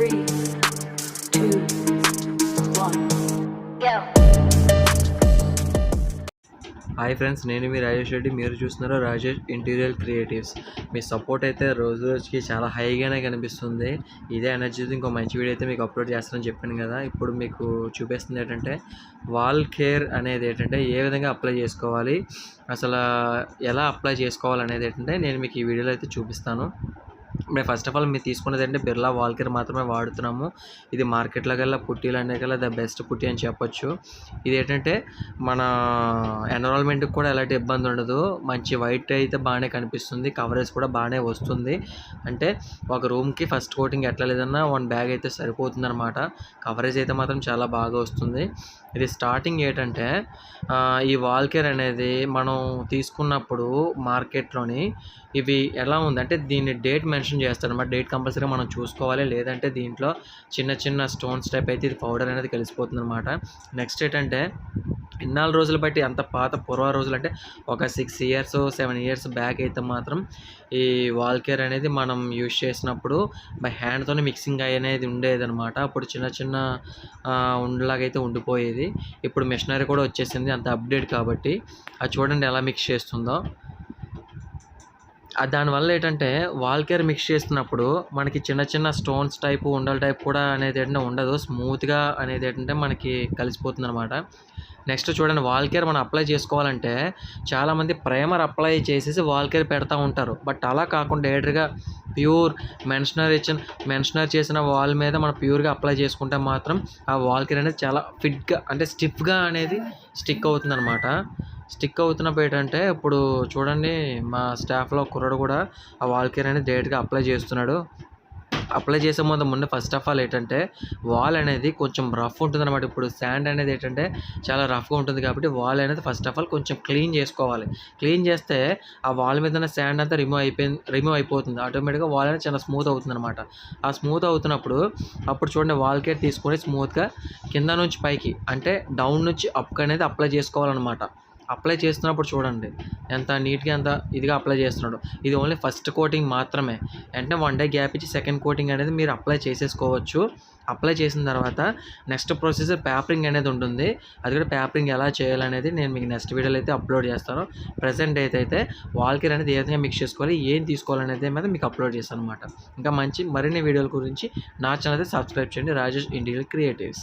3, 2, 1, go. Hi friends, నేను మీ రాజేష్ రెడ్డి. మీరు చూస్తున్నారు రాజేష్ ఇంటీరియర్ క్రియేటివ్స్. మీ సపోర్ట్ అయితే రోజు రోజుకి చాలా హైగానే కనిపిస్తుంది. ఇదే ఎనర్జీతో ఇంకో మంచి వీడియో అయితే మీకు అప్లోడ్ చేస్తానని చెప్పాను కదా. ఇప్పుడు మీకు చూపిస్తుంది ఏంటంటే వాల్ కేర్ అనేది ఏంటంటే ఏ విధంగా అప్లై చేసుకోవాలి, అసలు ఎలా అప్లై చేసుకోవాలనేది ఏంటంటే నేను మీకు ఈ వీడియోలో అయితే చూపిస్తాను. మేము ఫస్ట్ ఆఫ్ ఆల్ మీరు తీసుకున్నది అంటే బిర్లా వాల్ కేర్ మాత్రమే వాడుతున్నాము. ఇది మార్కెట్లో కల్లా పుట్టీలు అనే కల్లా ద బెస్ట్ పుట్టి అని చెప్పొచ్చు. ఇది ఏంటంటే మన ఎన్విరాన్మెంట్కి కూడా ఎలాంటి ఇబ్బంది ఉండదు. మంచి వైట్ అయితే బాగానే కనిపిస్తుంది, కవరేజ్ కూడా బాగానే వస్తుంది. అంటే ఒక రూమ్కి ఫస్ట్ కోటింగ్ ఎట్లా లేదన్నా 1 బ్యాగ్ అయితే సరిపోతుంది అనమాట. కవరేజ్ అయితే మాత్రం చాలా బాగా వస్తుంది. ఇది స్టార్టింగ్ ఏంటంటే ఈ వాల్ కేర్ అనేది మనం తీసుకున్నప్పుడు మార్కెట్లోని ఇవి ఎలా ఉందంటే దీన్ని డేట్ మెన్షన్ చేస్తారన్నమాట. డేట్ కంపల్సరీగా మనం చూసుకోవాలి, లేదంటే దీంట్లో చిన్న చిన్న స్టోన్స్ టైప్ అయితే ఇది పౌడర్ అనేది కలిసిపోతుంది అనమాట. నెక్స్ట్ ఏంటంటే ఇన్నాళ్ళు రోజులు బట్టి అంత పాత పూర్వ రోజులు అంటే ఒక 6 ఇయర్స్ 7 ఇయర్స్ బ్యాక్ అయితే మాత్రం ఈ వాల్ కేర్ అనేది మనం యూజ్ చేసినప్పుడు బై హ్యాండ్తోనే మిక్సింగ్ అనేది ఉండేదన్నమాట. అప్పుడు చిన్న చిన్న ఉండలాగైతే ఉండిపోయేది. ఇప్పుడు మిషనరీ కూడా వచ్చేసింది, అంత అప్డేట్ కాబట్టి. అది చూడండి ఎలా మిక్స్ చేస్తుందో. దానివల్ల ఏంటంటే వాల్ కేర్ మిక్స్ చేస్తున్నప్పుడు మనకి చిన్న చిన్న స్టోన్స్ టైపు ఉండల టైప్ కూడా అనేది ఏంటంటే ఉండదు, స్మూత్గా అనేది ఏంటంటే మనకి కలిసిపోతుంది అనమాట. నెక్స్ట్ చూడండి, వాల్ కేర్ మనం అప్లై చేసుకోవాలంటే చాలామంది ప్రైమర్ అప్లై చేసేసి వాల్ కేర్ పెడతా ఉంటారు. బట్ అలా కాకుండా డైరెక్ట్గా ప్యూర్ మెన్షనర్ చేసిన వాల్ మీద మనం ప్యూర్గా అప్లై చేసుకుంటే మాత్రం ఆ వాల్ కేర్ అనేది చాలా ఫిట్గా అంటే స్టిఫ్గా అనేది స్టిక్ అవుతుంది అనమాట. స్టిక్ అవుతున్నప్పుడు ఏంటంటే ఇప్పుడు చూడండి, మా స్టాఫ్లో కుర్రాడు కూడా ఆ వాల్ కేర్ అనేది డైరెక్ట్గా అప్లై చేస్తున్నాడు. అప్లై చేసే ముందు ఫస్ట్ ఆఫ్ ఆల్ ఏంటంటే వాల్ అనేది కొంచెం రఫ్ ఉంటుంది అనమాట. ఇప్పుడు శాండ్ అనేది ఏంటంటే చాలా రఫ్గా ఉంటుంది కాబట్టి వాల్ అనేది ఫస్ట్ ఆఫ్ ఆల్ కొంచెం క్లీన్ చేసుకోవాలి. క్లీన్ చేస్తే ఆ వాల్ మీద ఉన్న శాండ్ అంతా రిమూవ్ అయిపోతుంది. ఆటోమేటిక్గా వాల్ అనేది చాలా స్మూత్ అవుతుంది అనమాట. ఆ స్మూత్ అవుతున్నప్పుడు అప్పుడు చూడండి వాల్ కేర్ తీసుకొని స్మూత్గా కింద నుంచి పైకి అంటే డౌన్ నుంచి అప్ అనేది అప్లై చేసుకోవాలన్నమాట. అప్లై చేస్తున్నప్పుడు చూడండి ఎంత నీట్గా ఎంత ఇదిగా అప్లై చేస్తున్నాడు. ఇది ఓన్లీ ఫస్ట్ కోటింగ్ మాత్రమే. వెంటనే 1 డే గ్యాప్ ఇచ్చి సెకండ్ కోటింగ్ అనేది మీరు అప్లై చేసేసుకోవచ్చు. అప్లై చేసిన తర్వాత నెక్స్ట్ ప్రొసీజర్ పేపరింగ్ అనేది ఉంటుంది. అది కూడా పేపరింగ్ ఎలా చేయాలనేది నేను మీకు నెక్స్ట్ వీడియోలో అయితే అప్లోడ్ చేస్తాను. ప్రజెంట్ అయితే వాల్ కేర్ అనేది ఏ విధంగా మిక్స్ చేసుకోవాలి, ఏం తీసుకోవాలనేది మీద మీకు అప్లోడ్ చేస్తాను అనమాట. ఇంకా మరిన్ని వీడియోల గురించి నా ఛానల్ అయితే సబ్స్క్రైబ్ చేయండి, రాజేష్ ఇంటీరియర్ క్రియేటివ్స్.